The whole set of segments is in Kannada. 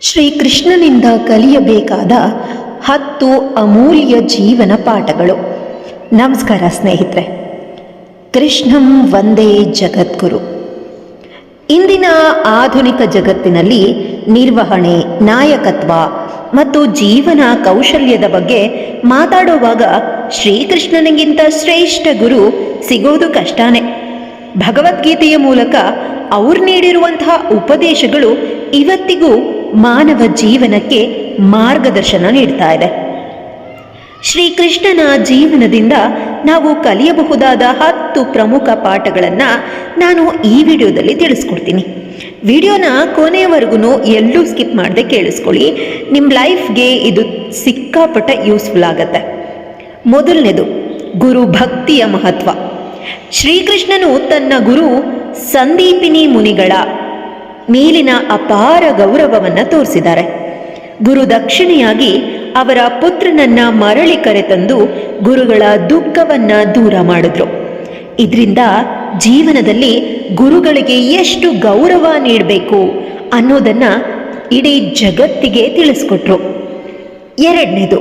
ಶ್ರೀಕೃಷ್ಣನಿಂದ ಕಲಿಯಬೇಕಾದ 10 ಅಮೂಲ್ಯ ಜೀವನ ಪಾಠಗಳು. ನಮಸ್ಕಾರ ಸ್ನೇಹಿತರೆ. ಕೃಷ್ಣಂ ವಂದೇ ಜಗದ್ಗುರು. ಇಂದಿನ ಆಧುನಿಕ ಜಗತ್ತಿನಲ್ಲಿ ನಿರ್ವಹಣೆ, ನಾಯಕತ್ವ ಮತ್ತು ಜೀವನ ಕೌಶಲ್ಯದ ಬಗ್ಗೆ ಮಾತಾಡುವಾಗ ಶ್ರೀಕೃಷ್ಣನಿಗಿಂತ ಶ್ರೇಷ್ಠ ಗುರು ಸಿಗೋದು ಕಷ್ಟನೇ. ಭಗವದ್ಗೀತೆಯ ಮೂಲಕ ಅವ್ರು ನೀಡಿರುವಂತಹ ಉಪದೇಶಗಳು ಇವತ್ತಿಗೂ ಮಾನವ ಜೀವನಕ್ಕೆ ಮಾರ್ಗದರ್ಶನ ನೀಡ್ತಾ ಇದೆ. ಶ್ರೀಕೃಷ್ಣನ ಜೀವನದಿಂದ ನಾವು ಕಲಿಯಬಹುದಾದ 10 ಪ್ರಮುಖ ಪಾಠಗಳನ್ನು ನಾನು ಈ ವಿಡಿಯೋದಲ್ಲಿ ತಿಳಿಸ್ಕೊಡ್ತೀನಿ. ವಿಡಿಯೋನ ಕೊನೆಯವರೆಗೂ ಎಲ್ಲೂ ಸ್ಕಿಪ್ ಮಾಡದೆ ಕೇಳಿಸ್ಕೊಳ್ಳಿ. ನಿಮ್ಮ ಲೈಫ್ಗೆ ಇದು ಸಿಕ್ಕಾಪಟ್ಟೆ ಯೂಸ್ಫುಲ್ ಆಗುತ್ತೆ. ಮೊದಲನೇದು, ಗುರು ಭಕ್ತಿಯ ಮಹತ್ವ. ಶ್ರೀಕೃಷ್ಣನು ತನ್ನ ಗುರು ಸಂದೀಪಿನಿ ಮುನಿಗಳ ಮೇಲಿನ ಅಪಾರ ಗೌರವವನ್ನು ತೋರಿಸಿದ್ದಾರೆ. ಗುರು ದಕ್ಷಿಣೆಯಾಗಿ ಅವರ ಪುತ್ರನನ್ನ ಮರಳಿ ಕರೆತಂದು ಗುರುಗಳ ದುಃಖವನ್ನ ದೂರ ಮಾಡಿದ್ರು. ಇದರಿಂದ ಜೀವನದಲ್ಲಿ ಗುರುಗಳಿಗೆ ಎಷ್ಟು ಗೌರವ ನೀಡಬೇಕು ಅನ್ನೋದನ್ನ ಇಡೀ ಜಗತ್ತಿಗೆ ತಿಳಿಸ್ಕೊಟ್ರು. ಎರಡನೇದು,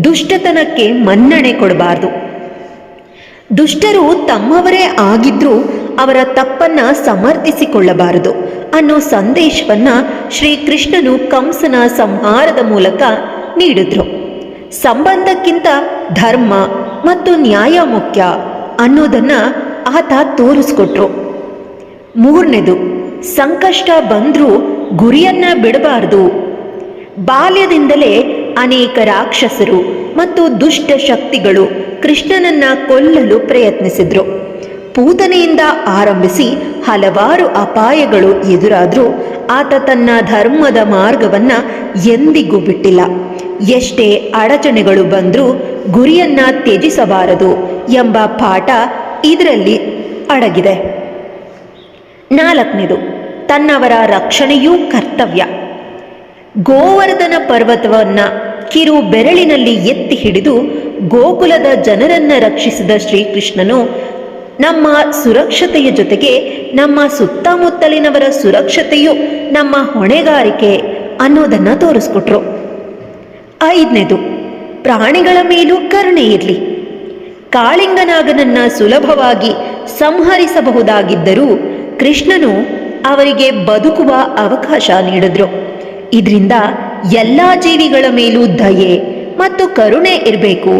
ದುಷ್ಟತನಕ್ಕೆ ಮನ್ನಣೆ ಕೊಡಬಾರ್ದು. ದುಷ್ಟರು ತಮ್ಮವರೇ ಆಗಿದ್ರೂ ಅವರ ತಪ್ಪನ್ನ ಸಮರ್ಥಿಸಿಕೊಳ್ಳಬಾರದು ಅನ್ನೋ ಸಂದೇಶವನ್ನ ಶ್ರೀಕೃಷ್ಣನು ಕಂಸನ ಸಂಹಾರದ ಮೂಲಕ ನೀಡಿದ್ರು. ಸಂಬಂಧಕ್ಕಿಂತ ಧರ್ಮ ಮತ್ತು ನ್ಯಾಯ ಮುಖ್ಯ ಅನ್ನೋದನ್ನ ಆತ ತೋರಿಸ್ಕೊಟ್ರು. ಮೂರನೇದು, ಸಂಕಷ್ಟ ಬಂದ್ರೂ ಗುರಿಯನ್ನ ಬಿಡಬಾರದು. ಬಾಲ್ಯದಿಂದಲೇ ಅನೇಕ ರಾಕ್ಷಸರು ಮತ್ತು ದುಷ್ಟ ಶಕ್ತಿಗಳು ಕೃಷ್ಣನನ್ನ ಕೊಲ್ಲಲು ಪ್ರಯತ್ನಿಸಿದ್ರು. ಪೂತನೆಯಿಂದ ಆರಂಭಿಸಿ ಹಲವಾರು ಅಪಾಯಗಳು ಎದುರಾದರೂ ಆತ ತನ್ನ ಧರ್ಮದ ಮಾರ್ಗವನ್ನ ಎಂದಿಗೂ ಬಿಟ್ಟಿಲ್ಲ. ಎಷ್ಟೇ ಅಡಚಣೆಗಳು ಬಂದರೂ ಗುರಿಯನ್ನ ತ್ಯಜಿಸಬಾರದು ಎಂಬ ಪಾಠ ಇದರಲ್ಲಿ ಅಡಗಿದೆ. ನಾಲ್ಕನೇದು, ತನ್ನವರ ರಕ್ಷಣೆಯೂ ಕರ್ತವ್ಯ. ಗೋವರ್ಧನ ಪರ್ವತವನ್ನ ಕಿರು ಬೆರಳಿನಲ್ಲಿ ಎತ್ತಿ ಹಿಡಿದು ಗೋಕುಲದ ಜನರನ್ನ ರಕ್ಷಿಸಿದ ಶ್ರೀಕೃಷ್ಣನು ನಮ್ಮ ಸುರಕ್ಷತೆಯ ಜೊತೆಗೆ ನಮ್ಮ ಸುತ್ತಮುತ್ತಲಿನವರ ಸುರಕ್ಷತೆಯು ನಮ್ಮ ಹೊಣೆಗಾರಿಕೆ ಅನ್ನೋದನ್ನ ತೋರಿಸ್ಕೊಟ್ರು. ಐದನೇದು, ಪ್ರಾಣಿಗಳ ಮೇಲೂ ಕರುಣೆ ಇರಲಿ. ಕಾಳಿಂಗನಾಗನನ್ನ ಸುಲಭವಾಗಿ ಸಂಹರಿಸಬಹುದಾಗಿದ್ದರೂ ಕೃಷ್ಣನು ಅವರಿಗೆ ಬದುಕುವ ಅವಕಾಶ ನೀಡಿದ್ರು. ಇದರಿಂದ ಎಲ್ಲ ಜೀವಿಗಳ ಮೇಲೂ ದಯೆ ಮತ್ತು ಕರುಣೆ ಇರಬೇಕು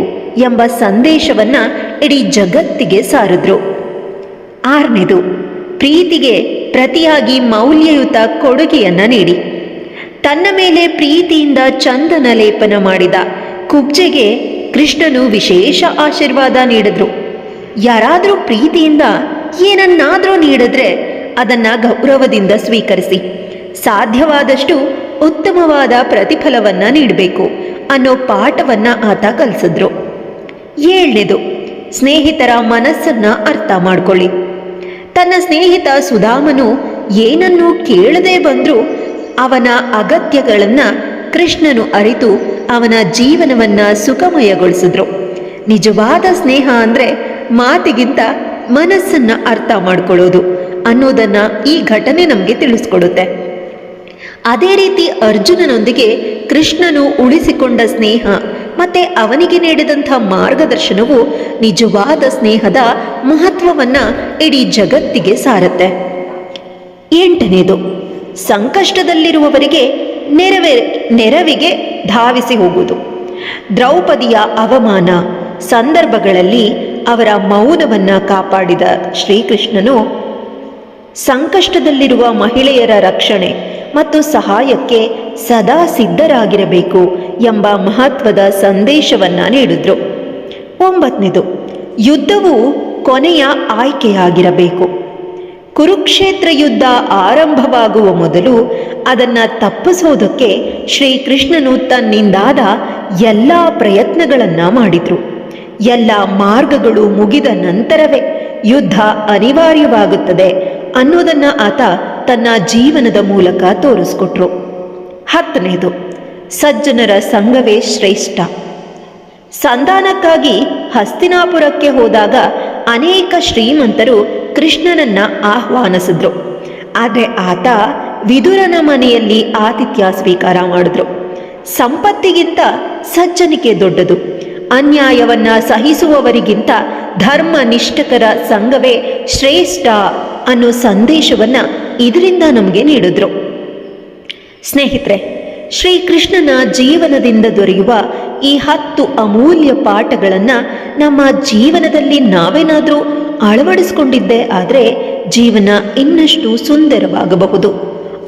ಎಂಬ ಸಂದೇಶವನ್ನ ಇಡೀ ಜಗತ್ತಿಗೆ ಸಾರಿದ್ರು. ಆರನೇದು, ಪ್ರೀತಿಗೆ ಪ್ರತಿಯಾಗಿ ಮೌಲ್ಯಯುತ ಕೊಡುಗೆಯನ್ನ ನೀಡಿ. ತನ್ನ ಮೇಲೆ ಪ್ರೀತಿಯಿಂದ ಚಂದನ ಲೇಪನ ಮಾಡಿದ ಕುಬ್ಜೆಗೆ ಕೃಷ್ಣನು ವಿಶೇಷ ಆಶೀರ್ವಾದ ನೀಡಿದ್ರು. ಯಾರಾದರೂ ಪ್ರೀತಿಯಿಂದ ಏನನ್ನಾದರೂ ನೀಡಿದ್ರೆ ಅದನ್ನ ಗೌರವದಿಂದ ಸ್ವೀಕರಿಸಿ ಸಾಧ್ಯವಾದಷ್ಟು ಉತ್ತಮವಾದ ಪ್ರತಿಫಲವನ್ನ ನೀಡಬೇಕು ಅನ್ನೋ ಪಾಠವನ್ನ ಆತ ಕಲಿಸಿದ್ರು. ಏಳನೇದು, ಸ್ನೇಹಿತರ ಮನಸ್ಸನ್ನ ಅರ್ಥ ಮಾಡ್ಕೊಳ್ಳಿ. ತನ್ನ ಸ್ನೇಹಿತ ಸುಧಾಮನು ಏನನ್ನೂ ಕೇಳದೆ ಬಂದ್ರೂ ಅವನ ಅಗತ್ಯಗಳನ್ನ ಕೃಷ್ಣನು ಅರಿತು ಅವನ ಜೀವನವನ್ನ ಸುಖಮಯಗೊಳಿಸಿದ್ರು. ನಿಜವಾದ ಸ್ನೇಹ ಅಂದ್ರೆ ಮಾತಿಗಿಂತ ಮನಸ್ಸನ್ನ ಅರ್ಥ ಮಾಡ್ಕೊಳ್ಳೋದು ಅನ್ನೋದನ್ನ ಈ ಘಟನೆ ನಮಗೆ ತಿಳಿಸ್ಕೊಡುತ್ತೆ. ಅದೇ ರೀತಿ ಅರ್ಜುನನೊಂದಿಗೆ ಕೃಷ್ಣನು ಉಳಿಸಿಕೊಂಡ ಸ್ನೇಹ ಮತ್ತೆ ಅವನಿಗೆ ನೀಡಿದಂಥ ಮಾರ್ಗದರ್ಶನವು ನಿಜವಾದ ಸ್ನೇಹದ ಮಹತ್ವವನ್ನ ಇಡೀ ಜಗತ್ತಿಗೆ ಸಾರುತ್ತೆ. ಎಂಟನೇದು, ಸಂಕಷ್ಟದಲ್ಲಿರುವವರಿಗೆ ನೆರವಿಗೆ ಧಾವಿಸಿ ಹೋಗುವುದು. ದ್ರೌಪದಿಯ ಅವಮಾನ ಸಂದರ್ಭಗಳಲ್ಲಿ ಅವರ ಮೌನವನ್ನ ಕಾಪಾಡಿದ ಶ್ರೀಕೃಷ್ಣನು ಸಂಕಷ್ಟದಲ್ಲಿರುವ ಮಹಿಳೆಯರ ರಕ್ಷಣೆ ಮತ್ತು ಸಹಾಯಕ್ಕೆ ಸದಾ ಸಿದ್ಧರಾಗಿರಬೇಕು ಎಂಬ ಮಹತ್ವದ ಸಂದೇಶವನ್ನ ನೀಡಿದ್ರು. ಒಂಬತ್ತನೇದು, ಯುದ್ಧವು ಕೊನೆಯ ಆಯ್ಕೆಯಾಗಿರಬೇಕು. ಕುರುಕ್ಷೇತ್ರ ಯುದ್ಧ ಆರಂಭವಾಗುವ ಮೊದಲು ಅದನ್ನ ತಪ್ಪಿಸೋದಕ್ಕೆ ಶ್ರೀಕೃಷ್ಣನು ತನ್ನಿಂದಾದ ಎಲ್ಲ ಪ್ರಯತ್ನಗಳನ್ನ ಮಾಡಿದ್ರು. ಎಲ್ಲ ಮಾರ್ಗಗಳು ಮುಗಿದ ನಂತರವೇ ಯುದ್ಧ ಅನಿವಾರ್ಯವಾಗುತ್ತದೆ ಅನ್ನೋದನ್ನ ಆತ ತನ್ನ ಜೀವನದ ಮೂಲಕ ತೋರಿಸ್ಕೊಟ್ರು. ಹತ್ತನೇದು, ಸಜ್ಜನರ ಸಂಘವೇ ಶ್ರೇಷ್ಠ. ಸಂಧಾನಕ್ಕಾಗಿ ಹಸ್ತಿನಾಪುರಕ್ಕೆ ಹೋದಾಗ ಅನೇಕ ಶ್ರೀಮಂತರು ಕೃಷ್ಣನನ್ನ ಆಹ್ವಾನಿಸಿದ್ರು. ಆದರೆ ಆತ ವಿದುರನ ಮನೆಯಲ್ಲಿ ಆತಿಥ್ಯ ಸ್ವೀಕಾರ ಮಾಡಿದ್ರು. ಸಂಪತ್ತಿಗಿಂತ ಸಜ್ಜನಿಕೆ ದೊಡ್ಡದು, ಅನ್ಯಾಯವನ್ನ ಸಹಿಸುವವರಿಗಿಂತ ಧರ್ಮ ನಿಷ್ಠಕರ ಸಂಘವೇ ಶ್ರೇಷ್ಠ ಅನ್ನೋ ಸಂದೇಶವನ್ನ ಇದರಿಂದ ನಮಗೆ ನೀಡಿದ್ರು. ಸ್ನೇಹಿತರೆ, ಶ್ರೀಕೃಷ್ಣನ ಜೀವನದಿಂದ ದೊರೆಯುವ ಈ 10 ಅಮೂಲ್ಯ ಪಾಠಗಳನ್ನು ನಮ್ಮ ಜೀವನದಲ್ಲಿ ನಾವೇನಾದರೂ ಅಳವಡಿಸಿಕೊಂಡಿದ್ದೇ ಆದರೆ ಜೀವನ ಇನ್ನಷ್ಟು ಸುಂದರವಾಗಬಹುದು,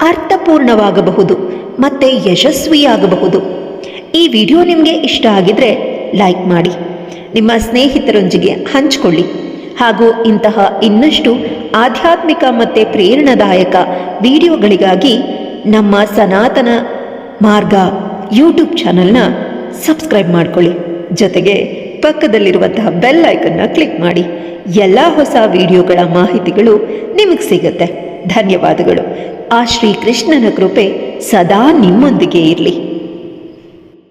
ಅರ್ಥಪೂರ್ಣವಾಗಬಹುದು ಮತ್ತೆ ಯಶಸ್ವಿಯಾಗಬಹುದು. ಈ ವಿಡಿಯೋ ನಿಮಗೆ ಇಷ್ಟ ಆಗಿದ್ರೆ ಲೈಕ್ ಮಾಡಿ, ನಿಮ್ಮ ಸ್ನೇಹಿತರೊಂದಿಗೆ ಹಂಚಿಕೊಳ್ಳಿ ಹಾಗೂ ಇಂತಹ ಇನ್ನಷ್ಟು ಆಧ್ಯಾತ್ಮಿಕ ಮತ್ತು ಪ್ರೇರಣಾದಾಯಕ ವಿಡಿಯೋಗಳಿಗಾಗಿ ನಮ್ಮ ಸನಾತನ ಮಾರ್ಗ ಯೂಟ್ಯೂಬ್ ಚಾನಲ್ನ ಸಬ್ಸ್ಕ್ರೈಬ್ ಮಾಡ್ಕೊಳ್ಳಿ. ಜೊತೆಗೆ ಪಕ್ಕದಲ್ಲಿರುವಂತಹ ಬೆಲ್ ಐಕನ್ನ ಕ್ಲಿಕ್ ಮಾಡಿ. ಎಲ್ಲ ಹೊಸ ವಿಡಿಯೋಗಳ ಮಾಹಿತಿಗಳು ನಿಮಗೆ ಸಿಗುತ್ತೆ. ಧನ್ಯವಾದಗಳು. ಆ ಶ್ರೀಕೃಷ್ಣನ ಕೃಪೆ ಸದಾ ನಿಮ್ಮೊಂದಿಗೆ ಇರಲಿ.